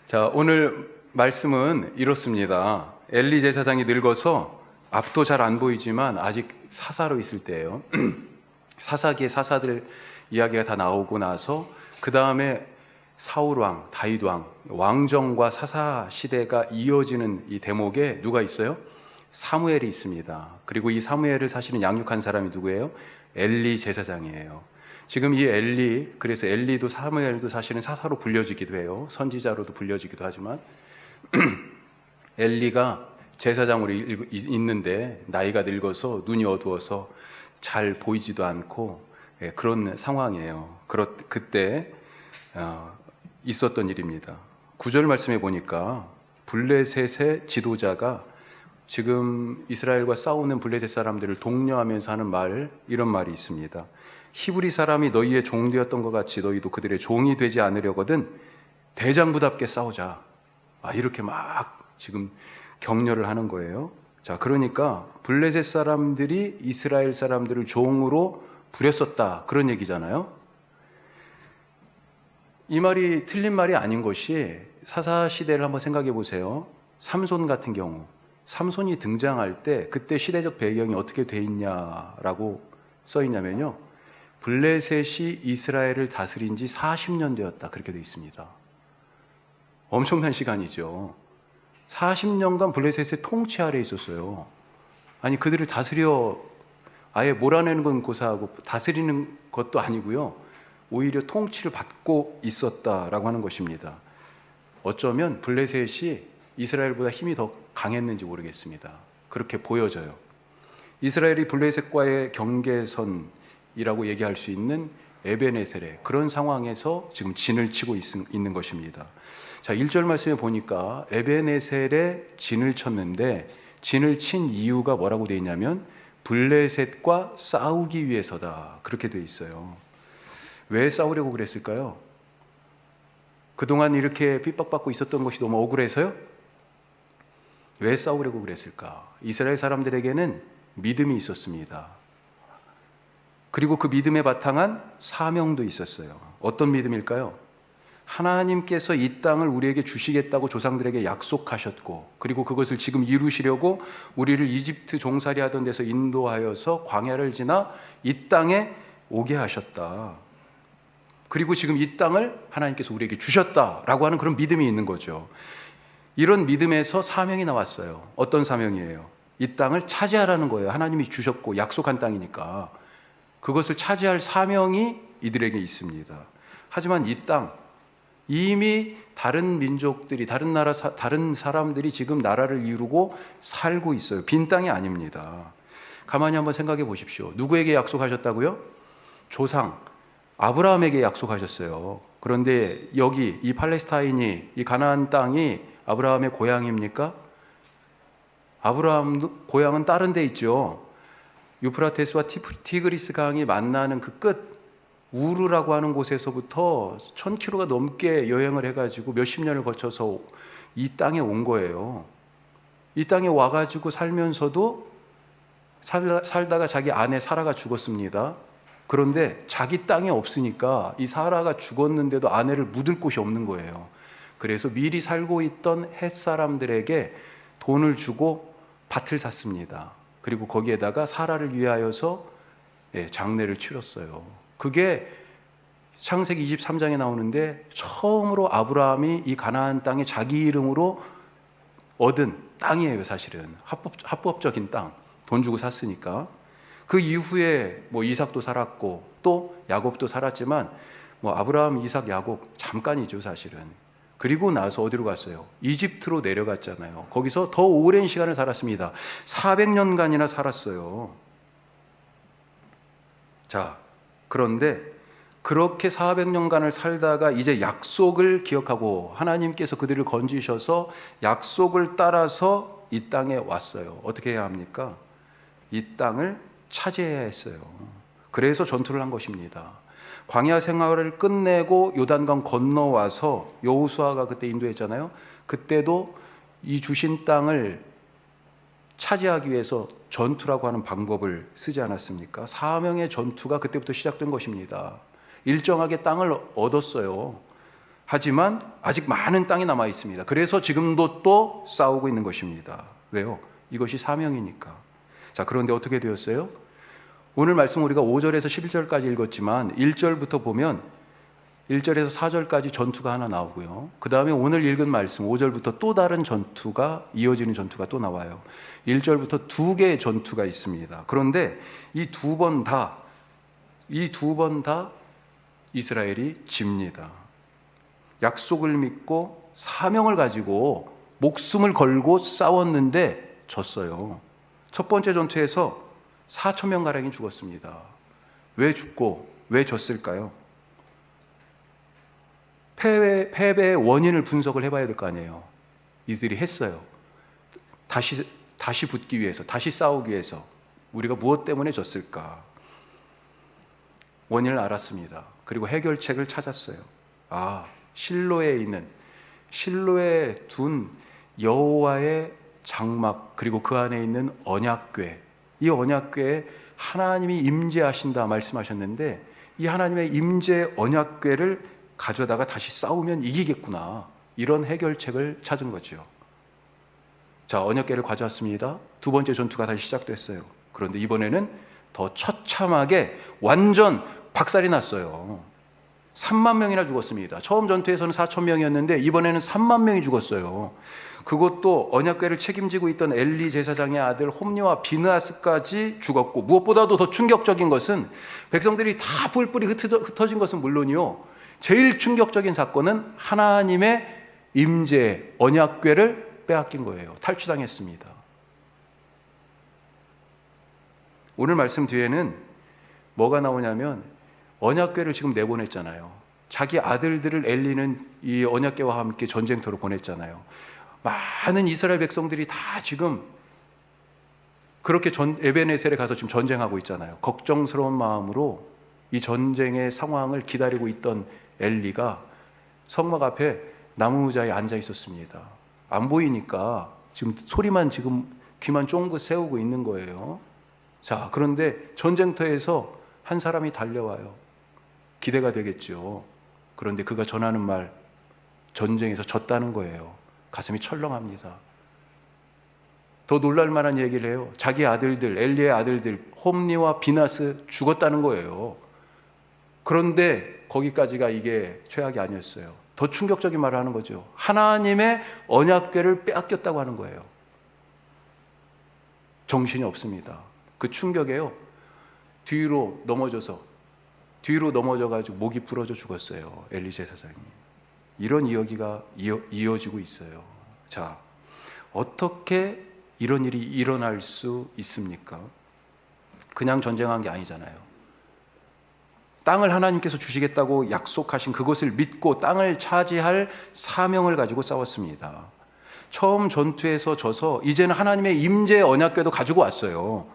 자, 오늘 말씀은 이렇습니다. 엘리 제사장이 늙어서 앞도 잘 안 보이지만 아직 사사로 있을 때예요. 사사기의 사사들 이야기가 다 나오고 나서 그 다음에 사울왕, 다윗왕, 왕정과 사사 시대가 이어지는 이 대목에 누가 있어요? 사무엘이 있습니다. 그리고 이 사무엘을 사실은 양육한 사람이 누구예요? 엘리 제사장이에요. 지금 이 엘리, 그래서 엘리도 사무엘도 사실은 사사로 불려지기도 해요. 선지자로도 불려지기도 하지만 엘리가 제사장으로 있는데 나이가 늙어서 눈이 어두워서 잘 보이지도 않고 그런 상황이에요. 그때 있었던 일입니다. 9절 말씀해 보니까 블레셋의 지도자가 지금 이스라엘과 싸우는 블레셋 사람들을 독려하면서 하는 이런 말이 있습니다. 히브리 사람이 너희의 종되었던 것 같이 너희도 그들의 종이 되지 않으려거든 대장부답게 싸우자. 이렇게 막 지금 격려를 하는 거예요. 자, 그러니까 블레셋 사람들이 이스라엘 사람들을 종으로 부렸었다, 그런 얘기잖아요. 이 말이 틀린 말이 아닌 것이 사사 시대를 한번 생각해 보세요. 삼손 같은 경우, 삼손이 등장할 때 그때 시대적 배경이 어떻게 돼 있냐라고 써 있냐면요, 블레셋이 이스라엘을 다스린 지 40년 되었다, 그렇게 돼 있습니다. 엄청난 시간이죠. 40년간 블레셋의 통치 아래에 있었어요. 아니, 그들을 다스려 아예 몰아내는 건 고사하고 다스리는 것도 아니고요, 오히려 통치를 받고 있었다라고 하는 것입니다. 어쩌면 블레셋이 이스라엘보다 힘이 더 강했는지 모르겠습니다. 그렇게 보여져요. 이스라엘이 블레셋과의 경계선이라고 얘기할 수 있는 에벤에셀의 그런 상황에서 지금 진을 치고 있는 것입니다. 자, 1절 말씀에 보니까 에벤에셀에 진을 쳤는데 진을 친 이유가 뭐라고 되어 있냐면 블레셋과 싸우기 위해서다, 그렇게 되어 있어요. 왜 싸우려고 그랬을까요? 그동안 이렇게 핍박받고 있었던 것이 너무 억울해서요? 왜 싸우려고 그랬을까? 이스라엘 사람들에게는 믿음이 있었습니다. 그리고 그 믿음에 바탕한 사명도 있었어요. 어떤 믿음일까요? 하나님께서 이 땅을 우리에게 주시겠다고 조상들에게 약속하셨고, 그리고 그것을 지금 이루시려고 우리를 이집트 종살이 하던 데서 인도하여서 광야를 지나 이 땅에 오게 하셨다. 그리고 지금 이 땅을 하나님께서 우리에게 주셨다라고 하는 그런 믿음이 있는 거죠. 이런 믿음에서 사명이 나왔어요. 어떤 사명이에요? 이 땅을 차지하라는 거예요. 하나님이 주셨고 약속한 땅이니까 그것을 차지할 사명이 이들에게 있습니다. 하지만 이 땅, 이미 다른 민족들이, 다른 사람들이 지금 나라를 이루고 살고 있어요. 빈 땅이 아닙니다. 가만히 한번 생각해 보십시오. 누구에게 약속하셨다고요? 조상 아브라함에게 약속하셨어요. 그런데 여기 이 팔레스타인이, 이 가나안 땅이 아브라함의 고향입니까? 아브라함 고향은 다른 데 있죠. 유프라테스와 티그리스 강이 만나는 그 끝, 우르라고 하는 곳에서부터 1000km가 넘게 여행을 해가지고 몇십 년을 거쳐서 이 땅에 온 거예요. 이 땅에 와가지고 살면서도 살다가 자기 아내 사라가 죽었습니다. 그런데 자기 땅이 없으니까 이 사라가 죽었는데도 아내를 묻을 곳이 없는 거예요. 그래서 미리 살고 있던 헷 사람들에게 돈을 주고 밭을 샀습니다. 그리고 거기에다가 사라를 위하여서 장례를 치렀어요. 그게 창세기 23장에 나오는데 처음으로 아브라함이 이 가나안 땅에 자기 이름으로 얻은 땅이에요. 사실은 합법적인 땅, 돈 주고 샀으니까. 그 이후에 이삭도 살았고 또 야곱도 살았지만 아브라함, 이삭, 야곱 잠깐이죠, 사실은. 그리고 나서 어디로 갔어요? 이집트로 내려갔잖아요. 거기서 더 오랜 시간을 살았습니다. 400년간이나 살았어요. 자, 그런데 그렇게 400년간을 살다가 이제 약속을 기억하고 하나님께서 그들을 건지셔서 약속을 따라서 이 땅에 왔어요. 어떻게 해야 합니까? 이 땅을 차지해야 했어요. 그래서 전투를 한 것입니다. 광야 생활을 끝내고 요단강 건너와서 여호수아가 그때 인도했잖아요. 그때도 이 주신 땅을 차지하기 위해서 전투라고 하는 방법을 쓰지 않았습니까? 사명의 전투가 그때부터 시작된 것입니다. 일정하게 땅을 얻었어요. 하지만 아직 많은 땅이 남아 있습니다. 그래서 지금도 또 싸우고 있는 것입니다. 왜요? 이것이 사명이니까. 자, 그런데 어떻게 되었어요? 오늘 말씀 우리가 5절에서 11절까지 읽었지만 1절부터 보면 1절에서 4절까지 전투가 하나 나오고요. 그 다음에 오늘 읽은 말씀 5절부터 또 다른 전투가 이어지는 전투가 또 나와요. 1절부터 두 개의 전투가 있습니다. 그런데 이 두 번 다 이스라엘이 집니다. 약속을 믿고 사명을 가지고 목숨을 걸고 싸웠는데 졌어요. 첫 번째 전투에서 4천 명 가량이 죽었습니다. 왜 죽고 왜 졌을까요? 패배의 원인을 분석을 해봐야 될 거 아니에요. 이들이 했어요. 다시 붙기 위해서, 다시 싸우기 위해서 우리가 무엇 때문에 졌을까? 원인을 알았습니다. 그리고 해결책을 찾았어요. 실로에 둔 여호와의 장막, 그리고 그 안에 있는 언약궤, 이 언약궤에 하나님이 임재하신다 말씀하셨는데, 이 하나님의 임재 언약궤를 가져다가 다시 싸우면 이기겠구나, 이런 해결책을 찾은 거죠. 자, 언약궤를 가져왔습니다. 두 번째 전투가 다시 시작됐어요. 그런데 이번에는 더 처참하게 완전 박살이 났어요. 3만 명이나 죽었습니다. 처음 전투에서는 4천 명이었는데 이번에는 3만 명이 죽었어요. 그것도 언약궤를 책임지고 있던 엘리 제사장의 아들 홈리와 비느하스까지 죽었고, 무엇보다도 더 충격적인 것은 백성들이 다 뿔뿔이 흩어진 것은 물론이요, 제일 충격적인 사건은 하나님의 임재 언약궤를 빼앗긴 거예요. 탈취당했습니다. 오늘 말씀 뒤에는 뭐가 나오냐면, 언약궤를 지금 내보냈잖아요. 자기 아들들을 엘리는 이 언약궤와 함께 전쟁터로 보냈잖아요. 많은 이스라엘 백성들이 다 지금 그렇게 에베네셀에 가서 지금 전쟁하고 있잖아요. 걱정스러운 마음으로 이 전쟁의 상황을 기다리고 있던 엘리가 성막 앞에 나무 의자에 앉아 있었습니다. 안 보이니까 지금 소리만, 지금 귀만 쫑긋 세우고 있는 거예요. 자, 그런데 전쟁터에서 한 사람이 달려와요. 기대가 되겠죠. 그런데 그가 전하는 말, 전쟁에서 졌다는 거예요. 가슴이 철렁합니다. 더 놀랄 만한 얘기를 해요. 자기 아들들, 엘리의 아들들 홈리와 비나스 죽었다는 거예요. 그런데 거기까지가 이게 최악이 아니었어요. 더 충격적인 말을 하는 거죠. 하나님의 언약궤를 빼앗겼다고 하는 거예요. 정신이 없습니다. 그 충격에요, 뒤로 넘어져가지고 목이 부러져 죽었어요. 엘리 제사장이. 이런 이야기가 이어지고 있어요. 자, 어떻게 이런 일이 일어날 수 있습니까? 그냥 전쟁한 게 아니잖아요. 땅을 하나님께서 주시겠다고 약속하신 그것을 믿고 땅을 차지할 사명을 가지고 싸웠습니다. 처음 전투에서 져서 이제는 하나님의 임재 언약궤도 가지고 왔어요.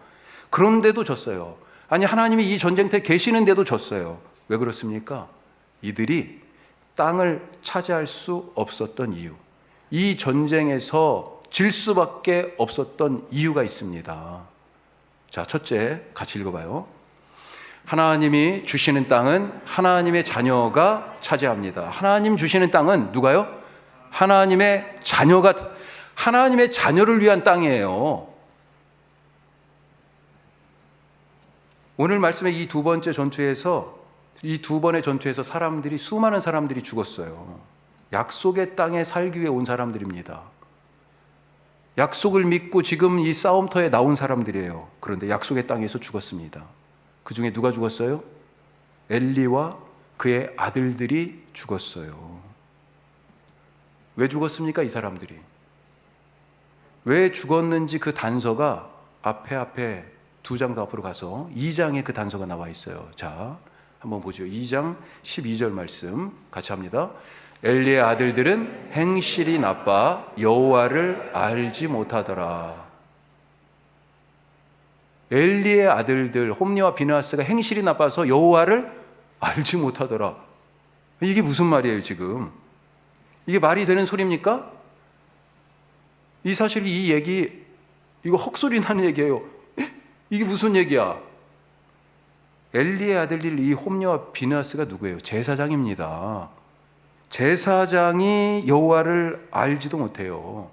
그런데도 졌어요. 아니, 하나님이 이 전쟁터에 계시는데도 졌어요. 왜 그렇습니까? 이들이 땅을 차지할 수 없었던 이유, 이 전쟁에서 질 수밖에 없었던 이유가 있습니다. 자, 첫째, 같이 읽어봐요. 하나님이 주시는 땅은 하나님의 자녀가 차지합니다. 하나님 주시는 땅은 누가요? 하나님의 자녀를 위한 땅이에요. 오늘 말씀의 이 두 번째 전투에서, 이 두 번의 전투에서 수많은 사람들이 죽었어요. 약속의 땅에 살기 위해 온 사람들입니다. 약속을 믿고 지금 이 싸움터에 나온 사람들이에요. 그런데 약속의 땅에서 죽었습니다. 그 중에 누가 죽었어요? 엘리와 그의 아들들이 죽었어요. 왜 죽었습니까? 이 사람들이. 왜 죽었는지 그 단서가 앞에 두 장 더 앞으로 가서 2장에 그 단서가 나와 있어요. 자, 한번 보죠. 2장 12절 말씀 같이 합니다. 엘리의 아들들은 행실이 나빠 여호와를 알지 못하더라. 엘리의 아들들 홈리와 비느하스가 행실이 나빠서 여호와를 알지 못하더라. 이게 무슨 말이에요 지금? 이게 말이 되는 소리입니까? 이 사실, 이 얘기, 이거 헛소리 나는 얘기예요. 이게 무슨 얘기야? 엘리의 아들들 이 홈리와 비느하스가 누구예요? 제사장입니다. 제사장이 여호와를 알지도 못해요.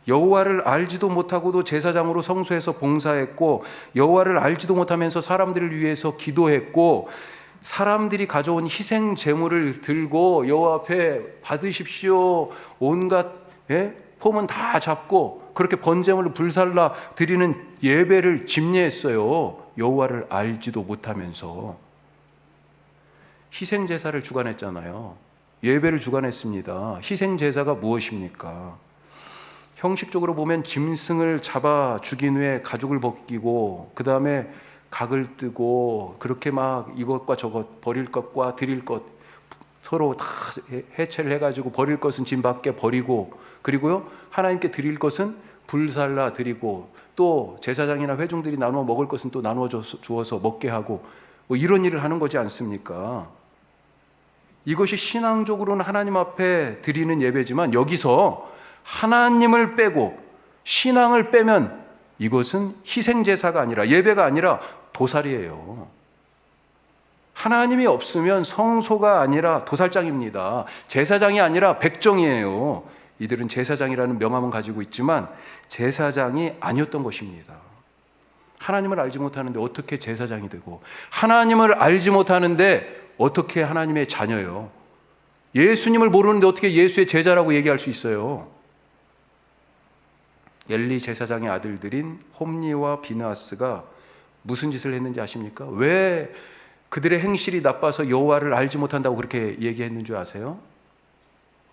여호와를 알지도 못하고도 제사장으로 성소에서 봉사했고, 여호와를 알지도 못하면서 사람들을 위해서 기도했고, 사람들이 가져온 희생 제물을 들고 여호와 앞에 받으십시오, 온갖 폼은 다 잡고 그렇게 번제물을 불살라 드리는 예배를 집례했어요. 여호와를 알지도 못하면서. 희생 제사를 주관했잖아요. 예배를 주관했습니다. 희생 제사가 무엇입니까? 형식적으로 보면 짐승을 잡아 죽인 후에 가죽을 벗기고 그 다음에 각을 뜨고 그렇게 막 이것과 저것, 버릴 것과 드릴 것 서로 다 해체를 해가지고 버릴 것은 짐 밖에 버리고, 그리고요 하나님께 드릴 것은 불살라 드리고, 또 제사장이나 회중들이 나누어 먹을 것은 또 나누어 주어서 먹게 하고, 뭐 이런 일을 하는 거지 않습니까? 이것이 신앙적으로는 하나님 앞에 드리는 예배지만, 여기서 하나님을 빼고 신앙을 빼면 이것은 희생제사가 아니라, 예배가 아니라 도살이에요. 하나님이 없으면 성소가 아니라 도살장입니다. 제사장이 아니라 백정이에요. 이들은 제사장이라는 명함은 가지고 있지만 제사장이 아니었던 것입니다. 하나님을 알지 못하는데 어떻게 제사장이 되고, 하나님을 알지 못하는데 어떻게 하나님의 자녀요? 예수님을 모르는데 어떻게 예수의 제자라고 얘기할 수 있어요? 엘리 제사장의 아들들인 홈니와 비느하스가 무슨 짓을 했는지 아십니까? 왜 그들의 행실이 나빠서 여호와를 알지 못한다고 그렇게 얘기했는 줄 아세요?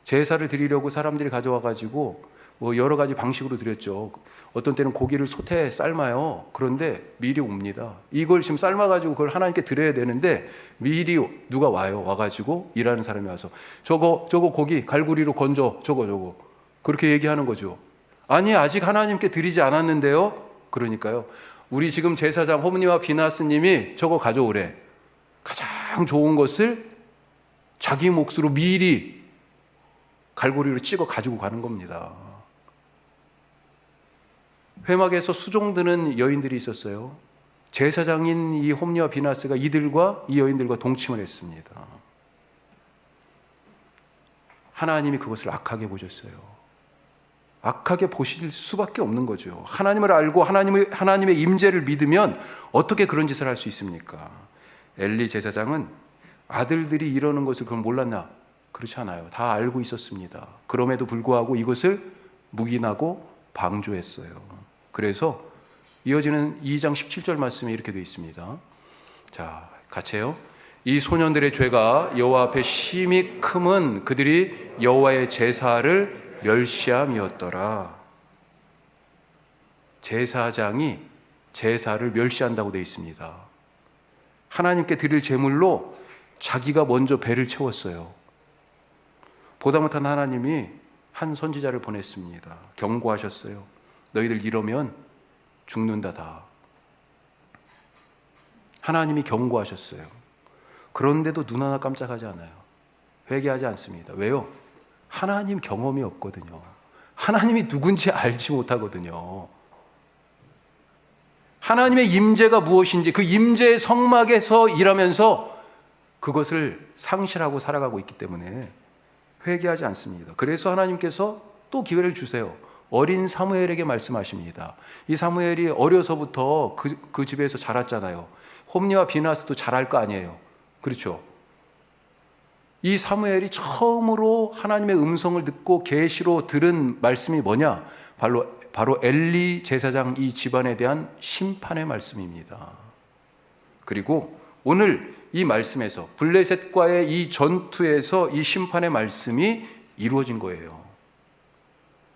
제사를 드리려고 사람들이 가져와 가지고 뭐 여러 가지 방식으로 드렸죠. 어떤 때는 고기를 솥에 삶아요. 그런데 미리 옵니다. 이걸 지금 삶아가지고 그걸 하나님께 드려야 되는데 미리 누가 와요. 와가지고 일하는 사람이 와서 저거 고기 갈구리로 건져, 저거 그렇게 얘기하는 거죠. 아니, 아직 하나님께 드리지 않았는데요. 그러니까요, 우리 지금 제사장 홈니와 비느하스님이 저거 가져오래. 가장 좋은 것을 자기 몫으로 미리 갈고리로 찍어 가지고 가는 겁니다. 회막에서 수종드는 여인들이 있었어요. 제사장인 이 홈니와 비느하스가 이들과 이 여인들과 동침을 했습니다. 하나님이 그것을 악하게 보셨어요. 악하게 보실 수밖에 없는 거죠. 하나님을 알고 하나님의 임재를 믿으면 어떻게 그런 짓을 할 수 있습니까? 엘리 제사장은 아들들이 이러는 것을 그럼 몰랐나? 그렇지 않아요. 다 알고 있었습니다. 그럼에도 불구하고 이것을 묵인하고 방조했어요. 그래서 이어지는 2장 17절 말씀에 이렇게 되어 있습니다. 자, 같이 해요. 이 소년들의 죄가 여호와 앞에 심히 크면 그들이 여호와의 제사를 멸시함이었더라. 제사장이 제사를 멸시한다고 되어 있습니다. 하나님께 드릴 제물로 자기가 먼저 배를 채웠어요. 보다 못한 하나님이 한 선지자를 보냈습니다. 경고하셨어요. 너희들 이러면 죽는다 다. 하나님이 경고하셨어요. 그런데도 눈 하나 깜짝하지 않아요. 회개하지 않습니다. 왜요? 하나님 경험이 없거든요. 하나님이 누군지 알지 못하거든요. 하나님의 임재가 무엇인지 그 임재의 성막에서 일하면서 그것을 상실하고 살아가고 있기 때문에 회개하지 않습니다. 그래서 하나님께서 또 기회를 주세요. 어린 사무엘에게 말씀하십니다. 이 사무엘이 어려서부터 그 집에서 자랐잖아요. 홈니와 비느하스도 잘할 거 아니에요. 그렇죠? 이 사무엘이 처음으로 하나님의 음성을 듣고 계시로 들은 말씀이 뭐냐? 바로 엘리 제사장 이 집안에 대한 심판의 말씀입니다. 그리고 오늘 이 말씀에서 블레셋과의 이 전투에서 이 심판의 말씀이 이루어진 거예요.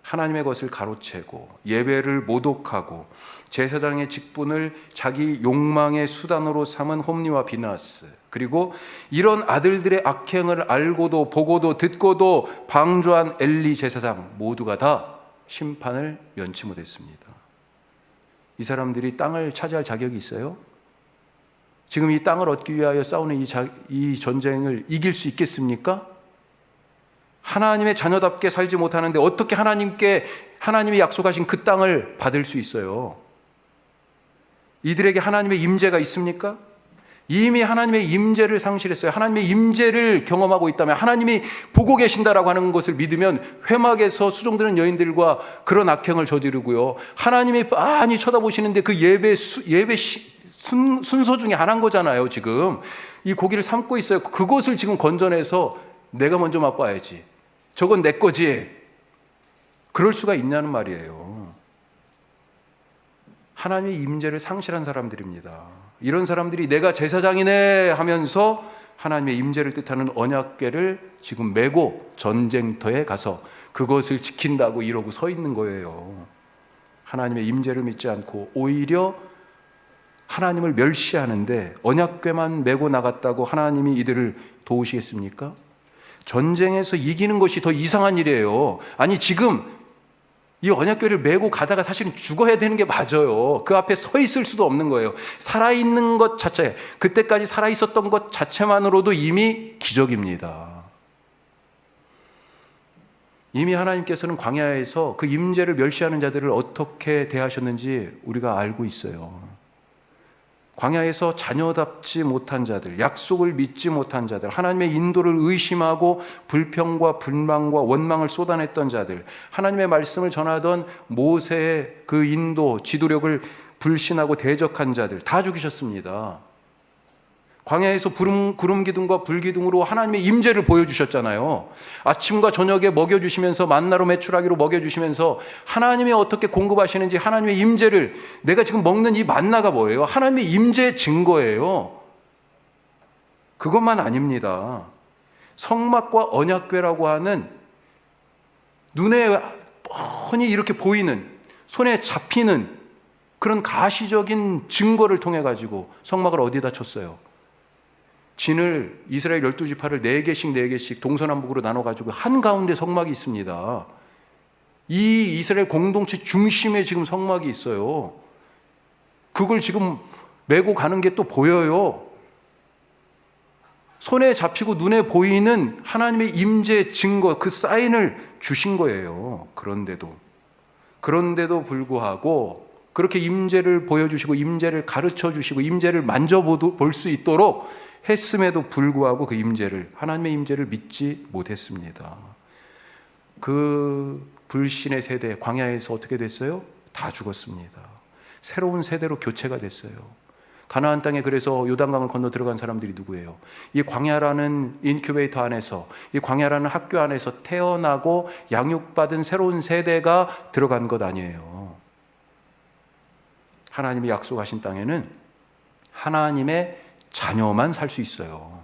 하나님의 것을 가로채고 예배를 모독하고 제사장의 직분을 자기 욕망의 수단으로 삼은 홈니와 비느하스, 그리고 이런 아들들의 악행을 알고도 보고도 듣고도 방조한 엘리 제사장 모두가 다 심판을 면치 못했습니다. 이 사람들이 땅을 차지할 자격이 있어요? 지금 이 땅을 얻기 위하여 싸우는 이 전쟁을 이길 수 있겠습니까? 하나님의 자녀답게 살지 못하는데 어떻게 하나님이 약속하신 그 땅을 받을 수 있어요? 이들에게 하나님의 임재가 있습니까? 이미 하나님의 임재를 상실했어요. 하나님의 임재를 경험하고 있다면, 하나님이 보고 계신다라고 하는 것을 믿으면 회막에서 수종드는 여인들과 그런 악행을 저지르고요, 하나님이 빤히 쳐다보시는데 그 예배 순서 중에 하나인 거잖아요. 지금 이 고기를 삶고 있어요. 그것을 지금 건져내서 내가 먼저 맛봐야지, 저건 내 거지, 그럴 수가 있냐는 말이에요. 하나님의 임재를 상실한 사람들입니다. 이런 사람들이 내가 제사장이네 하면서 하나님의 임재를 뜻하는 언약궤를 지금 메고 전쟁터에 가서 그것을 지킨다고 이러고 서 있는 거예요. 하나님의 임재를 믿지 않고 오히려 하나님을 멸시하는데, 언약궤만 메고 나갔다고 하나님이 이들을 도우시겠습니까? 전쟁에서 이기는 것이 더 이상한 일이에요. 아니, 지금 이 언약궤를 메고 가다가 사실은 죽어야 되는 게 맞아요. 그 앞에 서 있을 수도 없는 거예요. 살아있는 것 자체, 그때까지 살아있었던 것 자체만으로도 이미 기적입니다. 이미 하나님께서는 광야에서 그 임재를 멸시하는 자들을 어떻게 대하셨는지 우리가 알고 있어요. 광야에서 자녀답지 못한 자들, 약속을 믿지 못한 자들, 하나님의 인도를 의심하고 불평과 불만과 원망을 쏟아냈던 자들, 하나님의 말씀을 전하던 모세의 그 인도, 지도력을 불신하고 대적한 자들 다 죽이셨습니다. 광야에서 구름 기둥과 불 기둥으로 하나님의 임재를 보여주셨잖아요. 아침과 저녁에 먹여주시면서, 만나로 메추라기로 먹여주시면서 하나님이 어떻게 공급하시는지, 하나님의 임재를, 내가 지금 먹는 이 만나가 뭐예요? 하나님의 임재의 증거예요. 그것만 아닙니다. 성막과 언약궤라고 하는 눈에 뻔히 이렇게 보이는, 손에 잡히는 그런 가시적인 증거를 통해 가지고 성막을 어디다 쳤어요? 진을, 이스라엘 12지파를 4개씩 동서남북으로 나눠가지고 한가운데 성막이 있습니다. 이 이스라엘 공동체 중심에 지금 성막이 있어요. 그걸 지금 메고 가는 게 또 보여요. 손에 잡히고 눈에 보이는 하나님의 임재 증거, 그 사인을 주신 거예요. 그런데도 불구하고 그렇게 임재를 보여주시고 임재를 가르쳐 주시고 임재를 만져볼 수 있도록 했음에도 불구하고 그 임재를, 하나님의 임재를 믿지 못했습니다. 그 불신의 세대, 광야에서 어떻게 됐어요? 다 죽었습니다. 새로운 세대로 교체가 됐어요. 가나안 땅에 그래서 요단강을 건너 들어간 사람들이 누구예요? 이 광야라는 인큐베이터 안에서, 이 광야라는 학교 안에서 태어나고 양육받은 새로운 세대가 들어간 것 아니에요. 하나님이 약속하신 땅에는 하나님의 자녀만 살 수 있어요.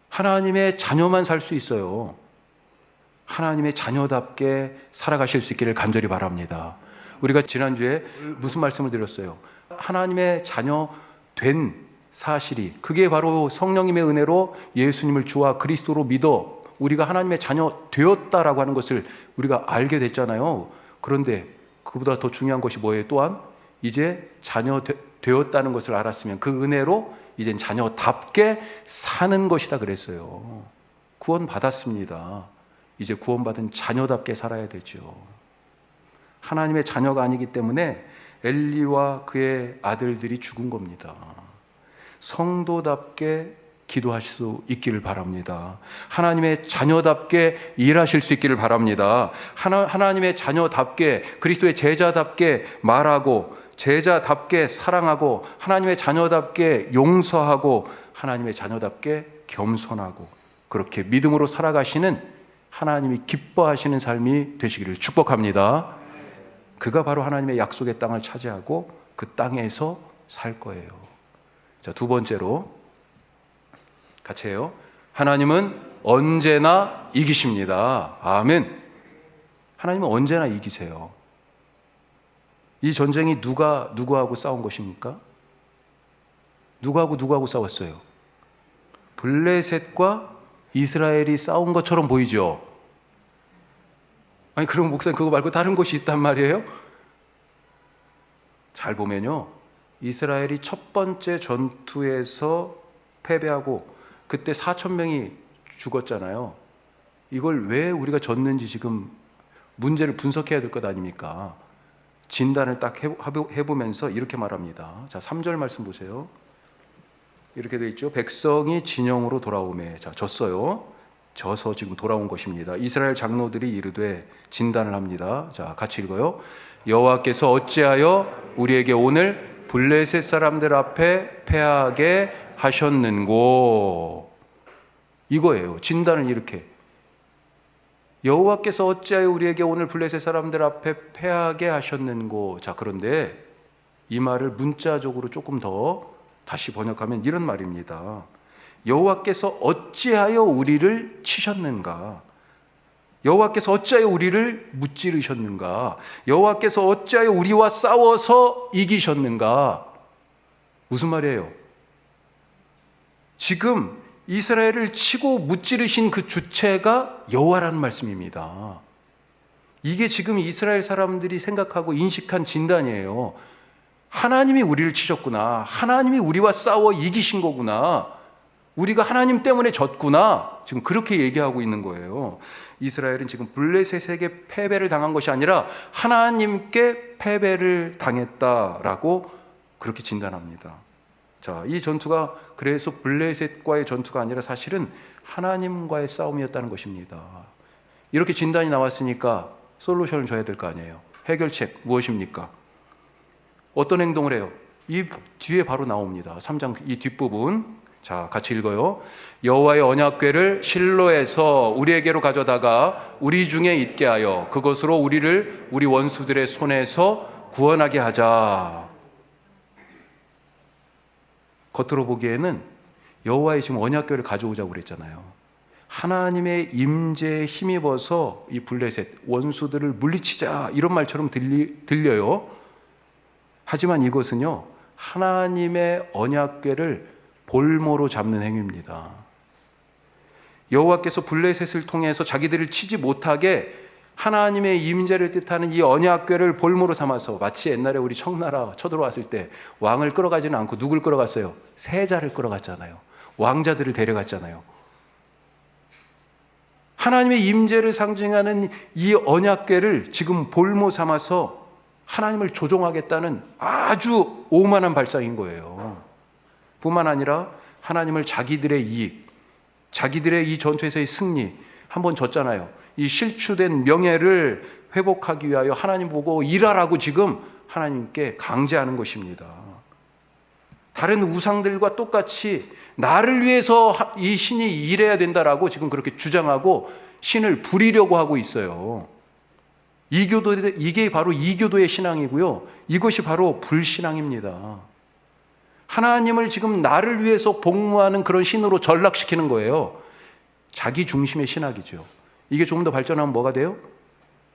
하나님의 자녀만 살 수 있어요. 하나님의 자녀답게 살아가실 수 있기를 간절히 바랍니다. 우리가 지난주에 무슨 말씀을 드렸어요? 하나님의 자녀 된 사실이, 그게 바로 성령님의 은혜로 예수님을 주와 그리스도로 믿어 우리가 하나님의 자녀 되었다라고 하는 것을 우리가 알게 됐잖아요. 그런데 그보다 더 중요한 것이 뭐예요? 또한 이제 자녀 되었다는 것을 알았으면 그 은혜로 이젠 자녀답게 사는 것이다 그랬어요. 구원 받았습니다. 이제 구원받은 자녀답게 살아야 되죠. 하나님의 자녀가 아니기 때문에 엘리와 그의 아들들이 죽은 겁니다. 성도답게 기도하실 수 있기를 바랍니다. 하나님의 자녀답게 일하실 수 있기를 바랍니다. 하나님의 자녀답게, 그리스도의 제자답게 말하고, 제자답게 사랑하고, 하나님의 자녀답게 용서하고, 하나님의 자녀답게 겸손하고, 그렇게 믿음으로 살아가시는, 하나님이 기뻐하시는 삶이 되시기를 축복합니다. 그가 바로 하나님의 약속의 땅을 차지하고 그 땅에서 살 거예요. 자, 두 번째로 같이 해요. 하나님은 언제나 이기십니다. 아멘. 하나님은 언제나 이기세요. 이 전쟁이 누구하고 싸운 것입니까? 누구하고 싸웠어요? 블레셋과 이스라엘이 싸운 것처럼 보이죠? 아니, 그럼 목사님 그거 말고 다른 곳이 있단 말이에요? 잘 보면요, 이스라엘이 첫 번째 전투에서 패배하고 그때 4,000명이 죽었잖아요. 이걸 왜 우리가 졌는지 지금 문제를 분석해야 될 것 아닙니까? 진단을 딱 해보면서 이렇게 말합니다. 자, 3절 말씀 보세요. 이렇게 돼 있죠. 백성이 진영으로 돌아오매. 자, 졌어요. 져서 지금 돌아온 것입니다. 이스라엘 장로들이 이르되 진단을 합니다. 자, 같이 읽어요. 여호와께서 어찌하여 우리에게 오늘 블레셋 사람들 앞에 패하게 하셨는고. 이거예요. 진단을 이렇게. 여호와께서 어찌하여 우리에게 오늘 블레셋 사람들 앞에 패하게 하셨는고. 자, 그런데 이 말을 문자적으로 조금 더 다시 번역하면 이런 말입니다. 여호와께서 어찌하여 우리를 치셨는가? 여호와께서 어찌하여 우리를 무찌르셨는가? 여호와께서 어찌하여 우리와 싸워서 이기셨는가? 무슨 말이에요? 지금 이스라엘을 치고 무찌르신 그 주체가 여호와라는 말씀입니다. 이게 지금 이스라엘 사람들이 생각하고 인식한 진단이에요. 하나님이 우리를 치셨구나. 하나님이 우리와 싸워 이기신 거구나. 우리가 하나님 때문에 졌구나. 지금 그렇게 얘기하고 있는 거예요. 이스라엘은 지금 블레셋에게 패배를 당한 것이 아니라 하나님께 패배를 당했다라고 그렇게 진단합니다. 자, 이 전투가 그래서 블레셋과의 전투가 아니라 사실은 하나님과의 싸움이었다는 것입니다. 이렇게 진단이 나왔으니까 솔루션을 줘야 될 거 아니에요. 해결책 무엇입니까? 어떤 행동을 해요? 이 뒤에 바로 나옵니다. 3장 이 뒷부분. 자, 같이 읽어요. 여호와의 언약궤를 실로에서 우리에게로 가져다가 우리 중에 있게 하여 그것으로 우리를 우리 원수들의 손에서 구원하게 하자. 겉으로 보기에는 여호와의 지금 언약궤를 가져오자고 그랬잖아요. 하나님의 임재에 힘입어서 이 블레셋 원수들을 물리치자 이런 말처럼 들려요. 하지만 이것은요, 하나님의 언약궤를 볼모로 잡는 행위입니다. 여호와께서 블레셋을 통해서 자기들을 치지 못하게 하나님의 임재를 뜻하는 이 언약궤를 볼모로 삼아서, 마치 옛날에 우리 청나라 쳐들어왔을 때 왕을 끌어가지는 않고 누굴 끌어갔어요? 세자를 끌어갔잖아요. 왕자들을 데려갔잖아요. 하나님의 임재를 상징하는 이 언약궤를 지금 볼모 삼아서 하나님을 조종하겠다는 아주 오만한 발상인 거예요. 뿐만 아니라 하나님을 자기들의 이익, 자기들의 이 전투에서의 승리, 한번 졌잖아요. 이 실추된 명예를 회복하기 위하여 하나님 보고 일하라고 지금 하나님께 강제하는 것입니다. 다른 우상들과 똑같이 나를 위해서 이 신이 일해야 된다라고 지금 그렇게 주장하고 신을 부리려고 하고 있어요. 이게 바로 이교도의 신앙이고요. 이것이 바로 불신앙입니다. 하나님을 지금 나를 위해서 복무하는 그런 신으로 전락시키는 거예요. 자기 중심의 신학이죠. 이게 조금 더 발전하면 뭐가 돼요?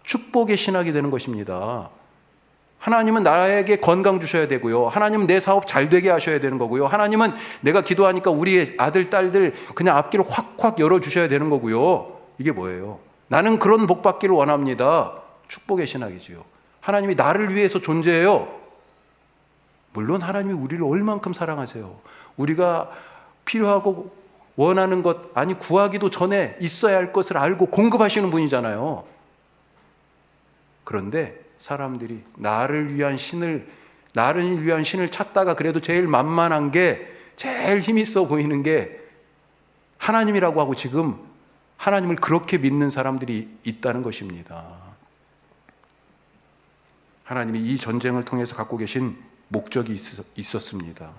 축복의 신학이 되는 것입니다. 하나님은 나에게 건강 주셔야 되고요. 하나님은 내 사업 잘 되게 하셔야 되는 거고요. 하나님은 내가 기도하니까 우리 아들, 딸들 그냥 앞길을 확확 열어주셔야 되는 거고요. 이게 뭐예요? 나는 그런 복 받기를 원합니다. 축복의 신학이지요. 하나님이 나를 위해서 존재해요. 물론 하나님이 우리를 얼만큼 사랑하세요. 우리가 필요하고 원하는 것, 아니 구하기도 전에 있어야 할 것을 알고 공급하시는 분이잖아요. 그런데 사람들이 나를 위한 신을 찾다가 그래도 제일 만만한 게, 제일 힘 있어 보이는 게 하나님이라고 하고 지금 하나님을 그렇게 믿는 사람들이 있다는 것입니다. 하나님이 이 전쟁을 통해서 갖고 계신 목적이 있었습니다.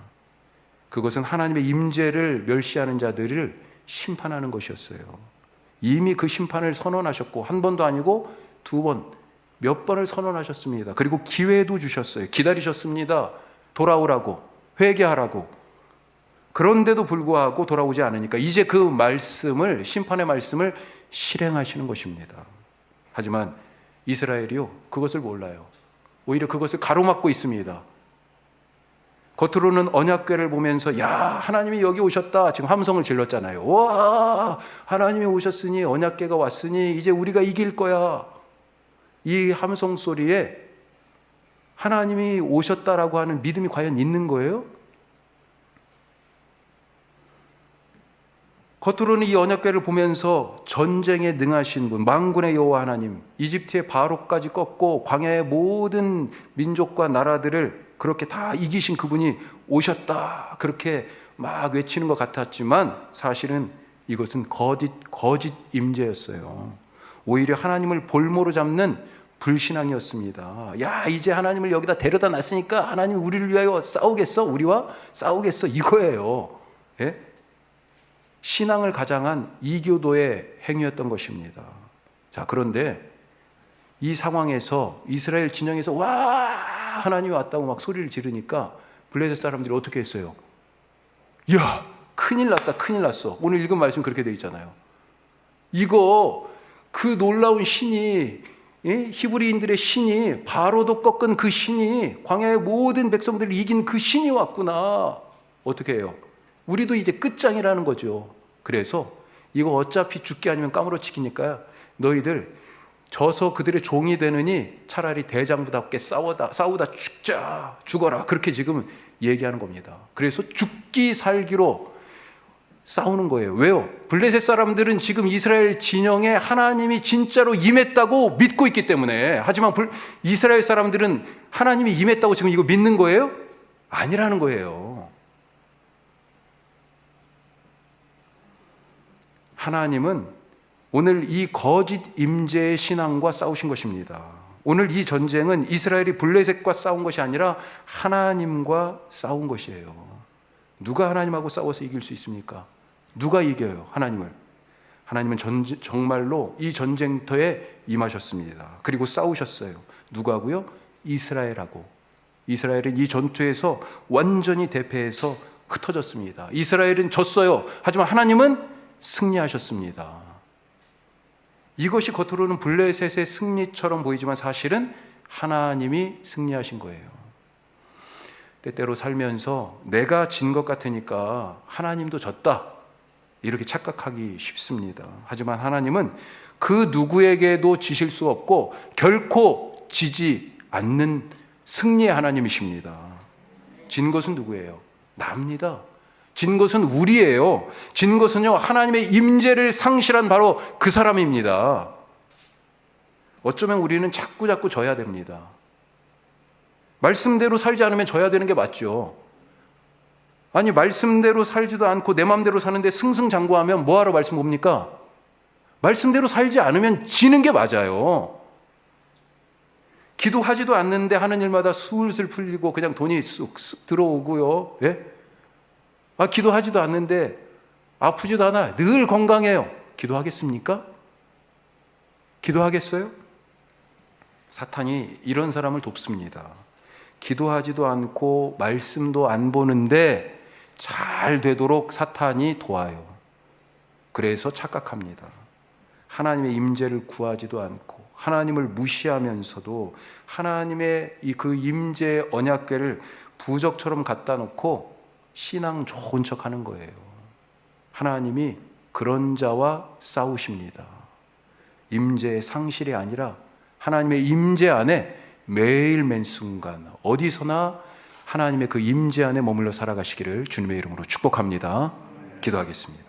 그것은 하나님의 임재를 멸시하는 자들을 심판하는 것이었어요. 이미 그 심판을 선언하셨고, 한 번도 아니고 두 번, 몇 번을 선언하셨습니다. 그리고 기회도 주셨어요. 기다리셨습니다. 돌아오라고, 회개하라고. 그런데도 불구하고 돌아오지 않으니까 이제 그 말씀을, 심판의 말씀을 실행하시는 것입니다. 하지만 이스라엘이요, 그것을 몰라요. 오히려 그것을 가로막고 있습니다. 겉으로는 언약궤를 보면서 야, 하나님이 여기 오셨다 지금 함성을 질렀잖아요. 와, 하나님이 오셨으니, 언약궤가 왔으니 이제 우리가 이길 거야. 이 함성 소리에 하나님이 오셨다라고 하는 믿음이 과연 있는 거예요? 겉으로는 이 언약궤를 보면서 전쟁에 능하신 분, 만군의 여호와 하나님, 이집트의 바로까지 꺾고 광야의 모든 민족과 나라들을 그렇게 다 이기신 그분이 오셨다, 그렇게 막 외치는 것 같았지만 사실은 이것은 거짓 임재였어요. 오히려 하나님을 볼모로 잡는 불신앙이었습니다. 야, 이제 하나님을 여기다 데려다 놨으니까 하나님 우리를 위하여 싸우겠어? 우리와 싸우겠어? 이거예요. 예? 신앙을 가장한 이교도의 행위였던 것입니다. 자, 그런데 이 상황에서 이스라엘 진영에서 와, 하나님이 왔다고 막 소리를 지르니까 블레셋 사람들이 어떻게 했어요? 야, 큰일 났다, 큰일 났어. 오늘 읽은 말씀 그렇게 되어 있잖아요. 이거 그 놀라운 신이, 히브리인들의 신이, 바로도 꺾은 그 신이, 광야의 모든 백성들을 이긴 그 신이 왔구나. 어떻게 해요? 우리도 이제 끝장이라는 거죠. 그래서 이거 어차피 죽기 아니면 까무러치기니까 너희들 져서 그들의 종이 되느니 차라리 대장부답게 싸우다 죽어라. 그렇게 지금 얘기하는 겁니다. 그래서 죽기 살기로 싸우는 거예요. 왜요? 블레셋 사람들은 지금 이스라엘 진영에 하나님이 진짜로 임했다고 믿고 있기 때문에. 하지만 이스라엘 사람들은 하나님이 임했다고 지금 이거 믿는 거예요? 아니라는 거예요. 하나님은 오늘 이 거짓 임재의 신앙과 싸우신 것입니다. 오늘 이 전쟁은 이스라엘이 블레셋과 싸운 것이 아니라 하나님과 싸운 것이에요. 누가 하나님하고 싸워서 이길 수 있습니까? 누가 이겨요? 하나님을. 하나님은 정말로 이 전쟁터에 임하셨습니다. 그리고 싸우셨어요. 누구하고요? 이스라엘하고. 이스라엘은 이 전투에서 완전히 대패해서 흩어졌습니다. 이스라엘은 졌어요. 하지만 하나님은 승리하셨습니다. 이것이 겉으로는 블레셋의 승리처럼 보이지만 사실은 하나님이 승리하신 거예요. 때때로 살면서 내가 진 것 같으니까 하나님도 졌다, 이렇게 착각하기 쉽습니다. 하지만 하나님은 그 누구에게도 지실 수 없고 결코 지지 않는 승리의 하나님이십니다. 진 것은 누구예요? 납니다. 진 것은 우리예요. 진 것은요, 하나님의 임재를 상실한 바로 그 사람입니다. 어쩌면 우리는 자꾸 져야 됩니다. 말씀대로 살지 않으면 져야 되는 게 맞죠. 아니, 말씀대로 살지도 않고 내 마음대로 사는데 승승장구하면 뭐하러 말씀 봅니까? 말씀대로 살지 않으면 지는 게 맞아요. 기도하지도 않는데 하는 일마다 술술 풀리고 그냥 돈이 쑥쑥 들어오고요. 예? 기도하지도 않는데 아프지도 않아요. 늘 건강해요. 기도하겠습니까? 기도하겠어요? 사탄이 이런 사람을 돕습니다. 기도하지도 않고 말씀도 안 보는데 잘 되도록 사탄이 도와요. 그래서 착각합니다. 하나님의 임재를 구하지도 않고 하나님을 무시하면서도 하나님의 그 임재의 언약궤를 부적처럼 갖다 놓고 신앙 좋은 척 하는 거예요. 하나님이 그런 자와 싸우십니다. 임재의 상실이 아니라 하나님의 임재 안에 매일 맨순간 어디서나 하나님의 그 임재 안에 머물러 살아가시기를 주님의 이름으로 축복합니다. 기도하겠습니다.